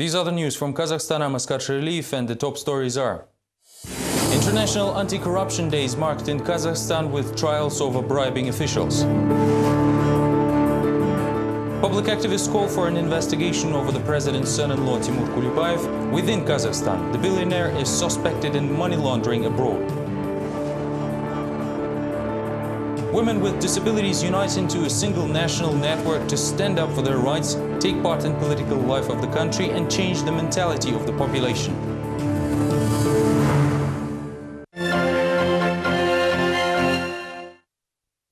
These are the news from Kazakhstan. I'm Askar Sherliyev, and the top stories are: International Anti-Corruption Day is marked in Kazakhstan with trials over bribing officials. Public activists call for an investigation over the president's son-in-law Timur Kulibayev. Within Kazakhstan, the billionaire is suspected in money laundering abroad. Women with disabilities unite into a single national network to stand up for their rights, take part in political life of the country, and change the mentality of the population.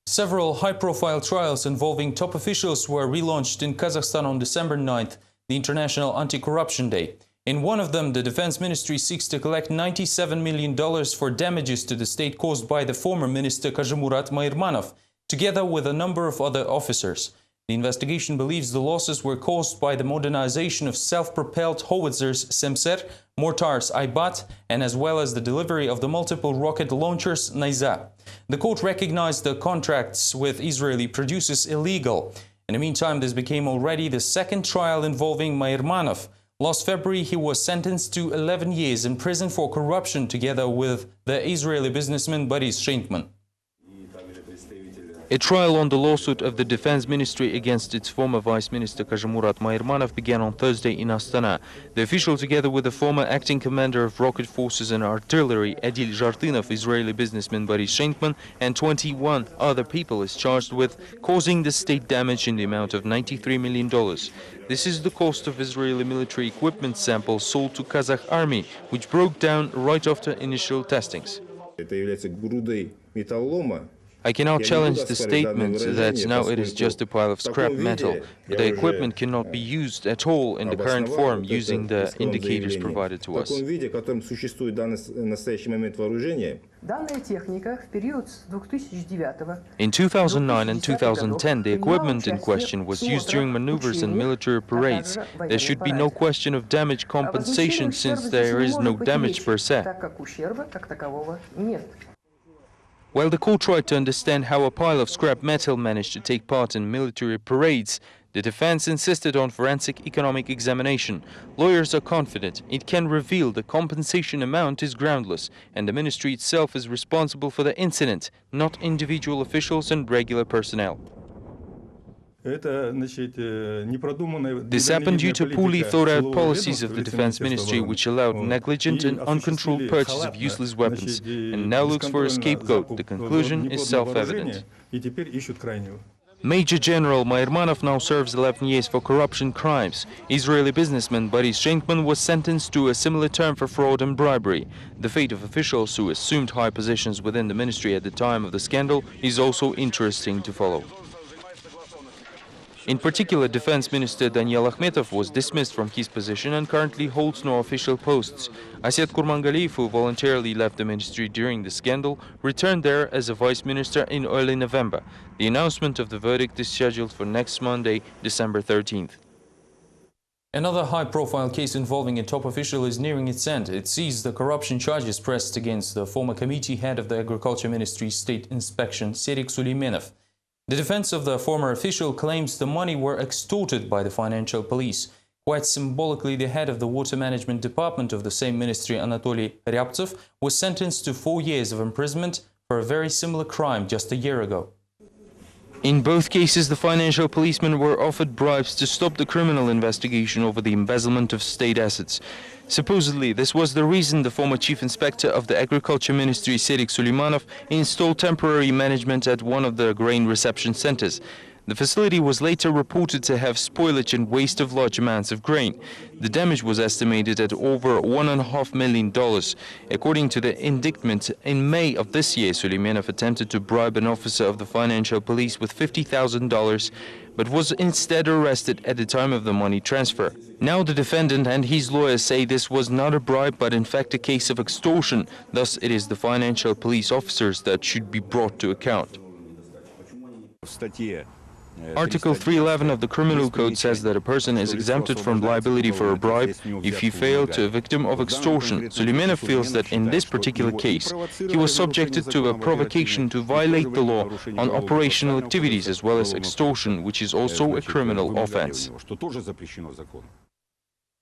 Several high-profile trials involving top officials were relaunched in Kazakhstan on December 9th, the International Anti-Corruption Day. In one of them, the Defense Ministry seeks to collect $97 million for damages to the state caused by the former minister Kazhimurat Mairmanov, together with a number of other officers. The investigation believes the losses were caused by the modernization of self-propelled howitzers Semser, mortars Aybat, and as well as the delivery of the multiple rocket launchers Nayza. The court recognized the contracts with Israeli producers illegal. In the meantime, this became already the second trial involving Mairmanov. Last February, he was sentenced to 11 years in prison for corruption together with the Israeli businessman Boris Schenkman. A trial on the lawsuit of the Defense Ministry against its former Vice Minister Kazhimurat Mairmanov began on Thursday in Astana. The official, together with the former acting commander of rocket forces and artillery Adil Zhartynov, Israeli businessman Boris Schenkman, and 21 other people, is charged with causing the state damage in the amount of $93 million. This is the cost of Israeli military equipment samples sold to Kazakh army, which broke down right after initial testings. I cannot challenge the statement that now it is just a pile of scrap metal, but the equipment cannot be used at all in the current form using the indicators provided to us. In 2009 and 2010, the equipment in question was used during maneuvers and military parades. There should be no question of damage compensation since there is no damage per se. While the court tried to understand how a pile of scrap metal managed to take part in military parades, the defense insisted on forensic economic examination. Lawyers are confident it can reveal the compensation amount is groundless, and the ministry itself is responsible for the incident, not individual officials and regular personnel. This happened due to poorly thought-out policies of the Defense Ministry, which allowed negligent and uncontrolled purchase of useless weapons, and now looks for a scapegoat. The conclusion is self-evident. Major General Mairmanov now serves 11 years for corruption crimes. Israeli businessman Boris Schenkman was sentenced to a similar term for fraud and bribery. The fate of officials who assumed high positions within the ministry at the time of the scandal is also interesting to follow. In particular, Defense Minister Daniel Akhmetov was dismissed from his position and currently holds no official posts. Aset Kurmangaliyev, who voluntarily left the ministry during the scandal, returned there as a vice minister in early November. The announcement of the verdict is scheduled for next Monday, December 13th. Another high-profile case involving a top official is nearing its end. It sees the corruption charges pressed against the former committee head of the Agriculture Ministry's State Inspection, Serik Suleymenov. The defense of the former official claims the money were extorted by the financial police. Quite symbolically, the head of the Water Management Department of the same ministry, Anatoly Ryabtsov, was sentenced to 4 years of imprisonment for a very similar crime just a year ago. In both cases, the financial policemen were offered bribes to stop the criminal investigation over the embezzlement of state assets. Supposedly, this was the reason the former chief inspector of the Agriculture Ministry, Serik Suleymanov, installed temporary management at one of the grain reception centers. The facility was later reported to have spoilage and waste of large amounts of grain. The damage was estimated at over $1.5 million. According to the indictment, in May of this year, Suleymanov attempted to bribe an officer of the financial police with $50,000, but was instead arrested at the time of the money transfer. Now the defendant and his lawyers say this was not a bribe, but in fact a case of extortion. Thus, it is the financial police officers that should be brought to account. Article 311 of the Criminal Code says that a person is exempted from liability for a bribe if he failed to a victim of extortion. Suleymanov feels that in this particular case, he was subjected to a provocation to violate the law on operational activities as well as extortion, which is also a criminal offense.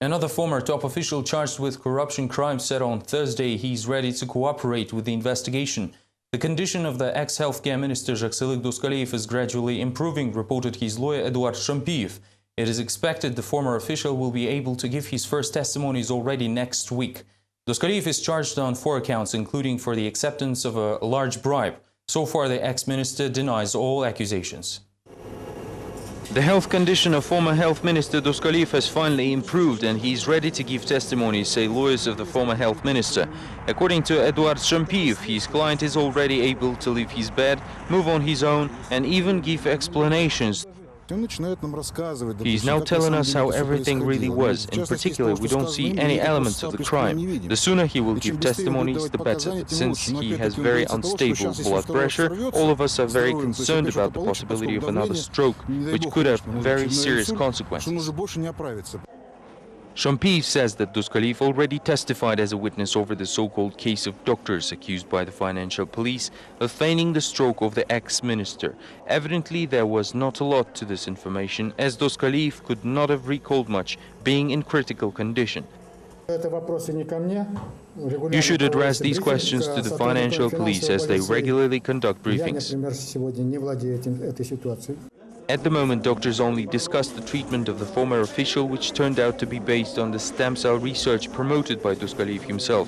Another former top official charged with corruption crimes said on Thursday he's ready to cooperate with the investigation. The condition of the ex-healthcare minister Jakselyk Doskaliyev is gradually improving, reported his lawyer Eduard Shampiev. It is expected the former official will be able to give his first testimonies already next week. Doskaliyev is charged on 4 counts, including for the acceptance of a large bribe. So far, the ex-minister denies all accusations. The health condition of former health minister Doskaliyev has finally improved and he's ready to give testimony, say lawyers of the former health minister. According to Eduard Shampiev, his client is already able to leave his bed, move on his own and even give explanations. He's now telling us how everything really was. In particular, we don't see any elements of the crime. The sooner he will give testimonies, the better. Since he has very unstable blood pressure, all of us are very concerned about the possibility of another stroke, which could have very serious consequences. Shampiev says that Doskaliyev already testified as a witness over the so-called case of doctors accused by the financial police of feigning the stroke of the ex-minister. Evidently, there was not a lot to this information, as Doskaliyev could not have recalled much, being in critical condition. You should address these questions to the financial police, as they regularly conduct briefings. At the moment, doctors only discussed the treatment of the former official, which turned out to be based on the stem cell research promoted by Doskaliyev himself.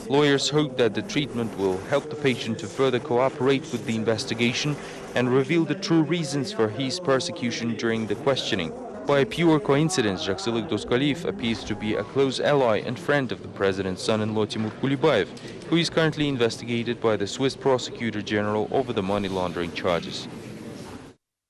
Lawyers hope that the treatment will help the patient to further cooperate with the investigation and reveal the true reasons for his persecution during the questioning. By a pure coincidence, Jakselyk Doskaliyev appears to be a close ally and friend of the president's son-in-law Timur Kulibayev, who is currently investigated by the Swiss prosecutor general over the money laundering charges.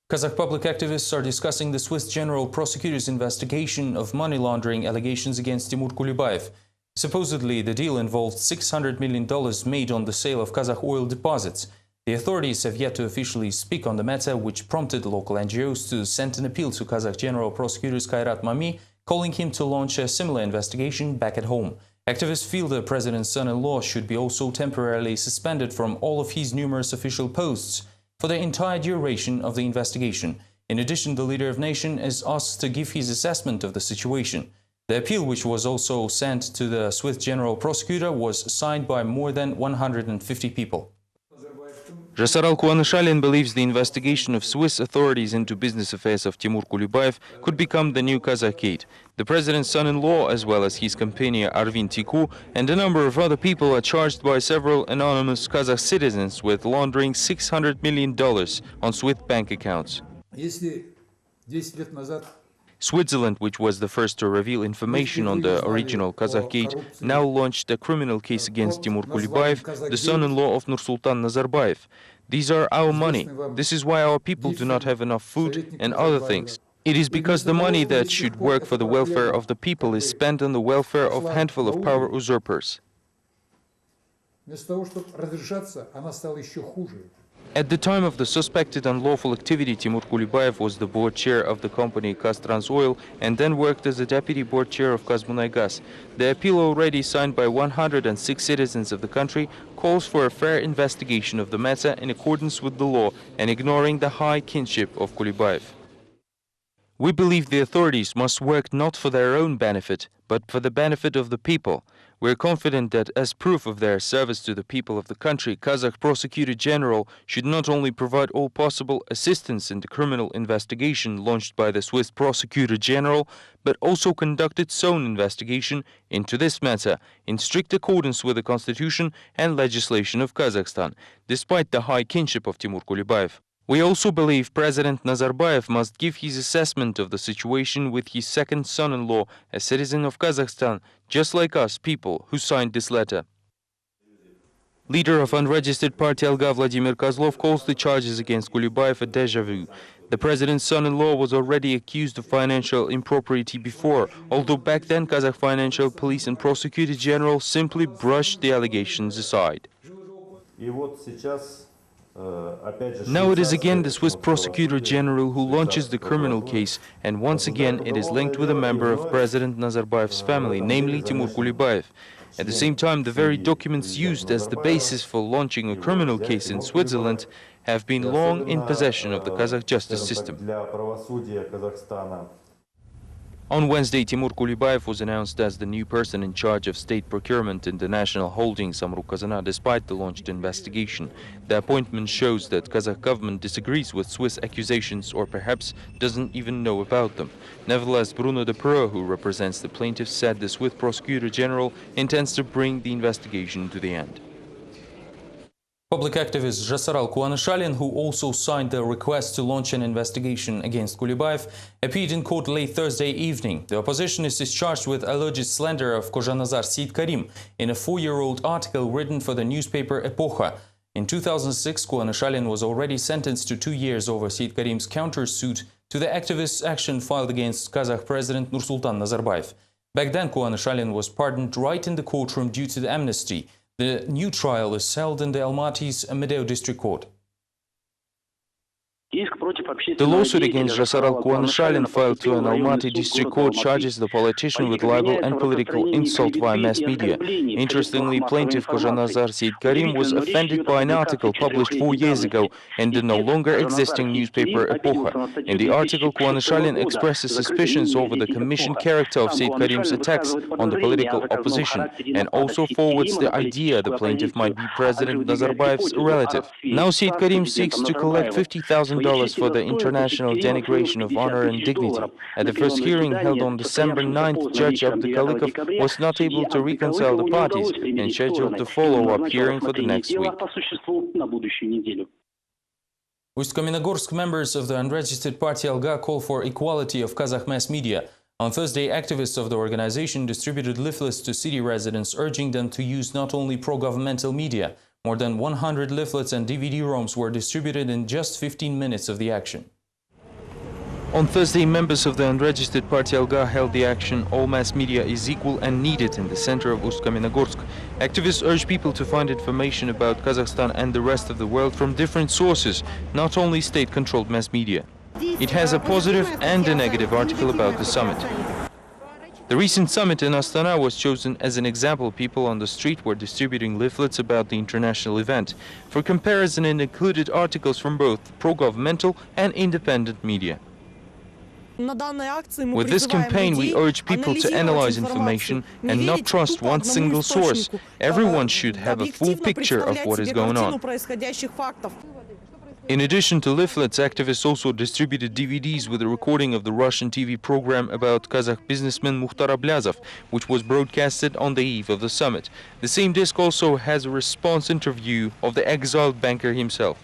Kazakh public activists are discussing the Swiss General Prosecutor's investigation of money laundering allegations against Timur Kulibayev. Supposedly, the deal involved $600 million made on the sale of Kazakh oil deposits. The authorities have yet to officially speak on the matter, which prompted local NGOs to send an appeal to Kazakh General Prosecutor Kairat Mami, calling him to launch a similar investigation back at home. Activists feel the president's son-in-law should be also temporarily suspended from all of his numerous official posts for the entire duration of the investigation. In addition, the leader of the nation is asked to give his assessment of the situation. The appeal, which was also sent to the Swiss General Prosecutor, was signed by more than 150 people. Jasaral Kuanashalin believes the investigation of Swiss authorities into business affairs of Timur Kulibayev could become the new Kazakhgate. The president's son-in-law, as well as his companion Arvin Tiku, and a number of other people are charged by several anonymous Kazakh citizens with laundering $600 million on Swiss bank accounts. Switzerland, which was the first to reveal information on the original Kazakhgate, now launched a criminal case against Timur Kulibayev, the son-in-law of Nursultan Nazarbayev. These are our money. This is why our people do not have enough food and other things. It is because the money that should work for the welfare of the people is spent on the welfare of a handful of power usurpers. At the time of the suspected unlawful activity, Timur Kulibayev was the board chair of the company Kaztrans and then worked as the deputy board chair of Kazmunaygas. The appeal, already signed by 106 citizens of the country, calls for a fair investigation of the matter in accordance with the law and ignoring the high kinship of Kulibayev. We believe the authorities must work not for their own benefit, but for the benefit of the people. We are confident that as proof of their service to the people of the country, Kazakh Prosecutor General should not only provide all possible assistance in the criminal investigation launched by the Swiss Prosecutor General, but also conduct its own investigation into this matter in strict accordance with the constitution and legislation of Kazakhstan, despite the high kinship of Timur Kulibayev. We also believe President Nazarbayev must give his assessment of the situation with his second son-in-law, a citizen of Kazakhstan, just like us people who signed this letter. Leader of unregistered party Alga Vladimir Kozlov calls the charges against Kulibayev a deja vu. The president's son-in-law was already accused of financial impropriety before, although back then Kazakh Financial Police and Prosecutor General simply brushed the allegations aside. Now it is again the Swiss Prosecutor General who launches the criminal case, and once again it is linked with a member of President Nazarbayev's family, namely Timur Kulibayev. At the same time, the very documents used as the basis for launching a criminal case in Switzerland have been long in possession of the Kazakh justice system. On Wednesday, Timur Kulibayev was announced as the new person in charge of state procurement in the national holding Samruk-Kazyna, despite the launched investigation. The appointment shows that Kazakh government disagrees with Swiss accusations or perhaps doesn't even know about them. Nevertheless, Bruno de Pro, who represents the plaintiffs, said the Swiss prosecutor general intends to bring the investigation to the end. Public activist Jasaral Kuanashalin, who also signed the request to launch an investigation against Kulibayev, appeared in court late Thursday evening. The oppositionist is charged with alleged slander of Kozhanazar Seid Karim in a 4-year-old article written for the newspaper Epocha. In 2006, Kuanashalin was already sentenced to 2 years over Seid Karim's countersuit to the activist's action filed against Kazakh President Nursultan Nazarbayev. Back then, Kuanashalin was pardoned right in the courtroom due to the amnesty. The new trial is held in the Almaty's Medeo District Court. The lawsuit against Jasaral Kuanashalin filed to an Almaty district court charges the politician with libel and political insult via mass media. Interestingly, plaintiff Kozhanazar Seid Karim was offended by an article published 4 years ago in the no longer existing newspaper Epocha. In the article, Kuanashalin expresses suspicions over the commissioned character of Seid Karim's attacks on the political opposition and also forwards the idea the plaintiff might be President Nazarbayev's relative. Now Seid Karim seeks to collect $50,000 for the international denigration of honor and dignity. At the first hearing held on December 9th, Judge Abdukalikov was not able to reconcile the parties and scheduled the follow-up hearing for the next week. Uсть-Kamenogorsk members of the unregistered party Alga call for equality of Kazakh mass media. On Thursday, activists of the organization distributed leaflets to city residents urging them to use not only pro-governmental media. More than 100 leaflets and DVD-ROMs were distributed in just 15 minutes of the action. On Thursday, members of the unregistered party Alga held the action "All mass media is equal and needed" in the center of Uсть-Kamenogorsk. Activists urge people to find information about Kazakhstan and the rest of the world from different sources, not only state-controlled mass media. It has a positive and a negative article about the summit. The recent summit in Astana was chosen as an example. People on the street were distributing leaflets about the international event. For comparison, it included articles from both pro-governmental and independent media. With this campaign, we urge people to analyze information and not trust one single source. Everyone should have a full picture of what is going on. In addition to leaflets, activists also distributed DVDs with a recording of the Russian TV program about Kazakh businessman Mukhtar Ablazov, which was broadcasted on the eve of the summit. The same disc also has a response interview of the exiled banker himself.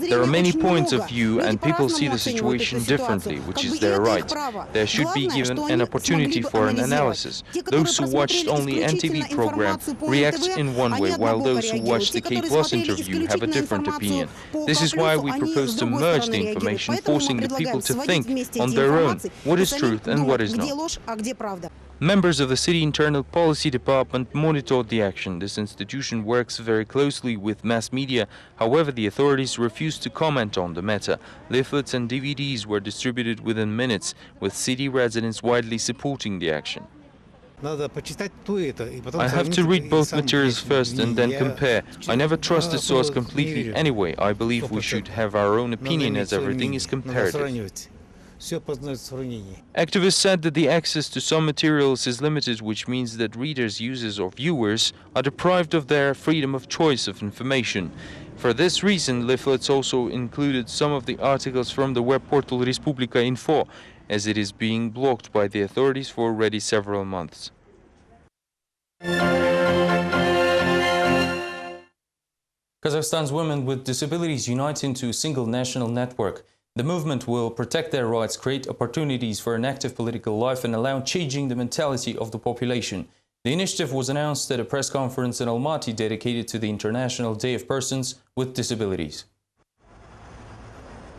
There are many points of view and people see the situation differently, which is their right. There should be given an opportunity for an analysis. Those who watched only NTV program react in one way, while those who watch the K Plus interview have a different opinion. This is why we propose to merge the information, forcing the people to think on their own what is truth and what is not. Members of the City Internal Policy Department monitored the action. This institution works very closely with mass media. However, the authorities refused to comment on the matter. Leaflets and DVDs were distributed within minutes, with city residents widely supporting the action. I have to read both materials first and then compare. I never trust the source completely anyway. I believe we should have our own opinion as everything is comparative. Activists said that the access to some materials is limited, which means that readers, users or viewers are deprived of their freedom of choice of information. For this reason, leaflets also included some of the articles from the web portal Respublika Info, as it is being blocked by the authorities for already several months. Kazakhstan's women with disabilities unite into a single national network. The movement will protect their rights, create opportunities for an active political life and allow changing the mentality of the population. The initiative was announced at a press conference in Almaty dedicated to the International Day of Persons with Disabilities.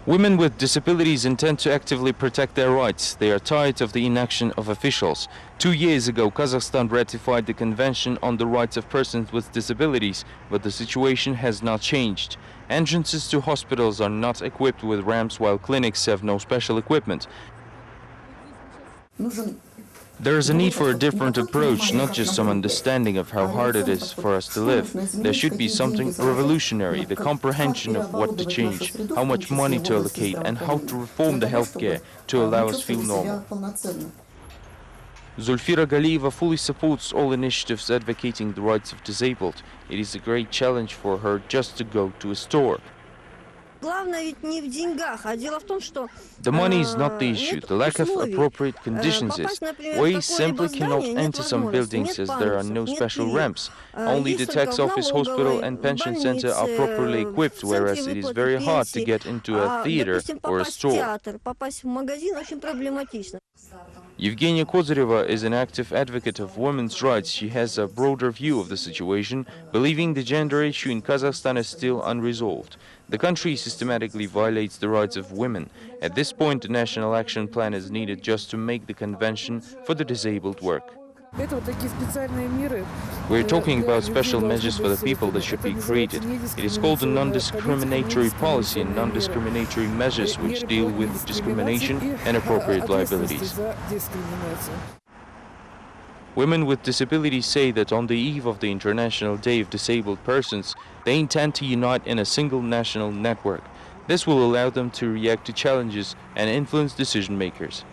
Women with disabilities intend to actively protect their rights. They are tired of the inaction of officials. 2 years ago, Kazakhstan ratified the Convention on the Rights of Persons with Disabilities, but the situation has not changed. Entrances to hospitals are not equipped with ramps, while clinics have no special equipment. There is a need for a different approach, not just some understanding of how hard it is for us to live. There should be something revolutionary, the comprehension of what to change, how much money to allocate, and how to reform the healthcare to allow us feel normal. Zulfira Galiyeva fully supports all initiatives advocating the rights of disabled. It is a great challenge for her just to go to a store. The money is not the issue. The lack of appropriate conditions is. We simply cannot enter some buildings as there are no special ramps. Only the tax office, hospital and pension center are properly equipped, whereas it is very hard to get into a theater or a store. Evgenia Kozyreva is an active advocate of women's rights. She has a broader view of the situation, believing the gender issue in Kazakhstan is still unresolved. The country systematically violates the rights of women. At this point, a national action plan is needed just to make the convention for the disabled work. We're talking about special measures for the people that should be created. It is called a non-discriminatory policy and non-discriminatory measures which deal with discrimination and appropriate liabilities. Women with disabilities say that on the eve of the International Day of Disabled Persons, they intend to unite in a single national network. This will allow them to react to challenges and influence decision makers.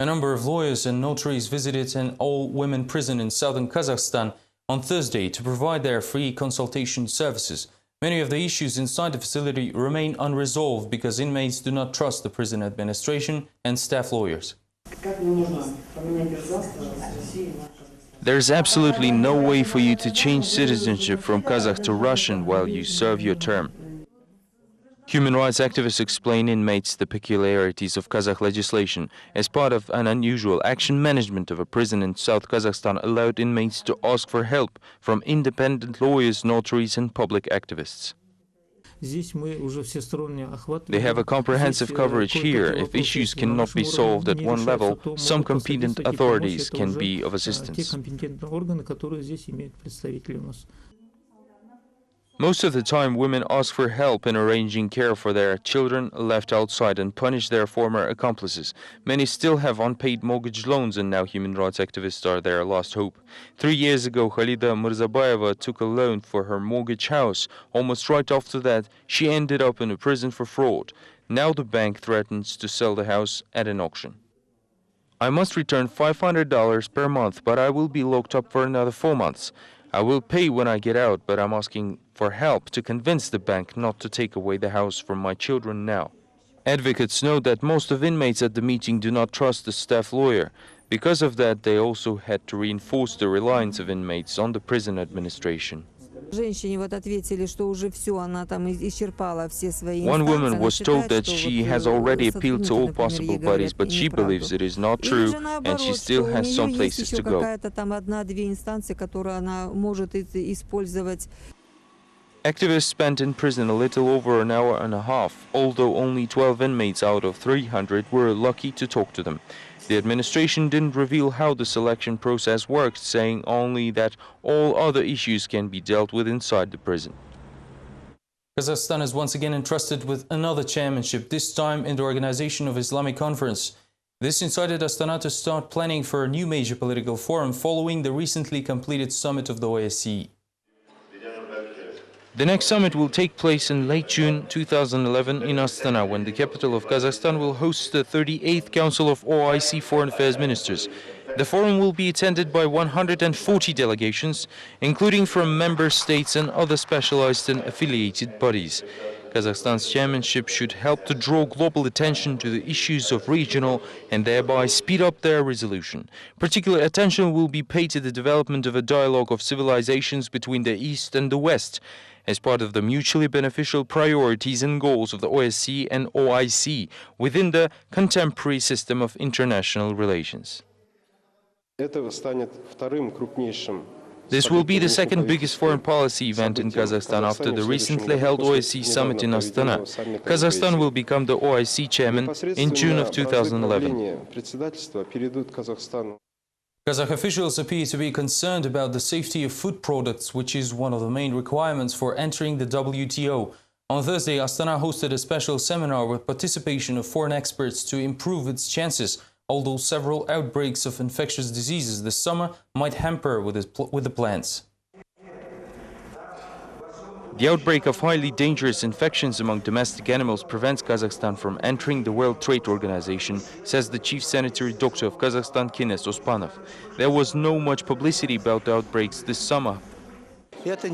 A number of lawyers and notaries visited an all-women prison in southern Kazakhstan on Thursday to provide their free consultation services. Many of the issues inside the facility remain unresolved because inmates do not trust the prison administration and staff lawyers. There's absolutely no way for you to change citizenship from Kazakh to Russian while you serve your term. Human rights activists explain inmates the peculiarities of Kazakh legislation. As part of an unusual action, management of a prison in South Kazakhstan allowed inmates to ask for help from independent lawyers, notaries and public activists. They have a comprehensive coverage here. If issues cannot be solved at one level, some competent authorities can be of assistance. Most of the time, women ask for help in arranging care for their children left outside and punish their former accomplices. Many still have unpaid mortgage loans, and now human rights activists are their last hope. 3 years ago, Khalida Mirzabayeva took a loan for her mortgage house. Almost right after that, she ended up in a prison for fraud. Now the bank threatens to sell the house at an auction. I must return $500 per month, but I will be locked up for another 4 months. I will pay when I get out, but I'm asking for help to convince the bank not to take away the house from my children now. Advocates know that most of inmates at the meeting do not trust the staff lawyer. Because of that, they also had to reinforce the reliance of inmates on the prison administration. One woman was told that she has already appealed to all possible bodies, but she believes it is not true and she still has some places to go. Activists spent in prison a little over an hour and a half, although only 12 inmates out of 300 were lucky to talk to them. The administration didn't reveal how the selection process worked, saying only that all other issues can be dealt with inside the prison. Kazakhstan is once again entrusted with another chairmanship, this time in the Organization of Islamic Conference. This incited Astana to start planning for a new major political forum following the recently completed summit of the OSCE. The next summit will take place in late June 2011 in Astana, when the capital of Kazakhstan will host the 38th Council of OIC Foreign Affairs Ministers. The forum will be attended by 140 delegations, including from member states and other specialized and affiliated bodies. Kazakhstan's chairmanship should help to draw global attention to the issues of regional and thereby speed up their resolution. Particular attention will be paid to the development of a dialogue of civilizations between the East and the West, as part of the mutually beneficial priorities and goals of the OSCE and OIC within the contemporary system of international relations. This will be the second biggest foreign policy event in Kazakhstan after the recently held OSCE summit in Astana. Kazakhstan will become the OIC chairman in June of 2011. Kazakh officials appear to be concerned about the safety of food products, which is one of the main requirements for entering the WTO. On Thursday, Astana hosted a special seminar with participation of foreign experts to improve its chances although several outbreaks of infectious diseases this summer might hamper with the plans. The outbreak of highly dangerous infections among domestic animals prevents Kazakhstan from entering the World Trade Organization, says the chief sanitary doctor of Kazakhstan, Kines Ospanov. There was no much publicity about the outbreaks this summer. This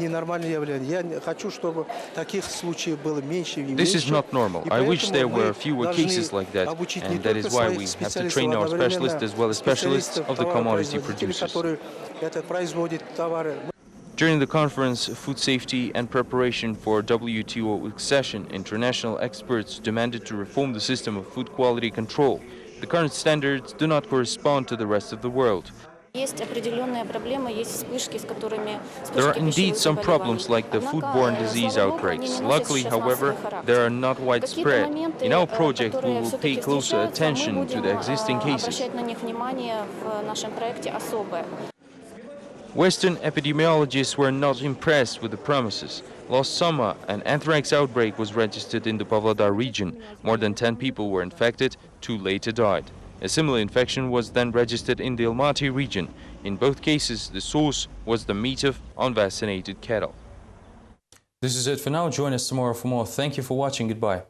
is not normal. I wish there were fewer cases like that, and that is why we have to train our specialists as well as specialists of the commodity producers. During the conference, Food Safety and Preparation for WTO Accession, international experts demanded to reform the system of food quality control. The current standards do not correspond to the rest of the world. There are indeed some problems like the foodborne disease outbreaks. Luckily, however, they are not widespread. In our project, we will pay closer attention to the existing cases. Western epidemiologists were not impressed with the promises. Last summer, an anthrax outbreak was registered in the Pavlodar region. More than 10 people were infected, 2 later died. A similar infection was then registered in the Almaty region. In both cases, the source was the meat of unvaccinated cattle. This is it for now. Join us tomorrow for more. Thank you for watching. Goodbye.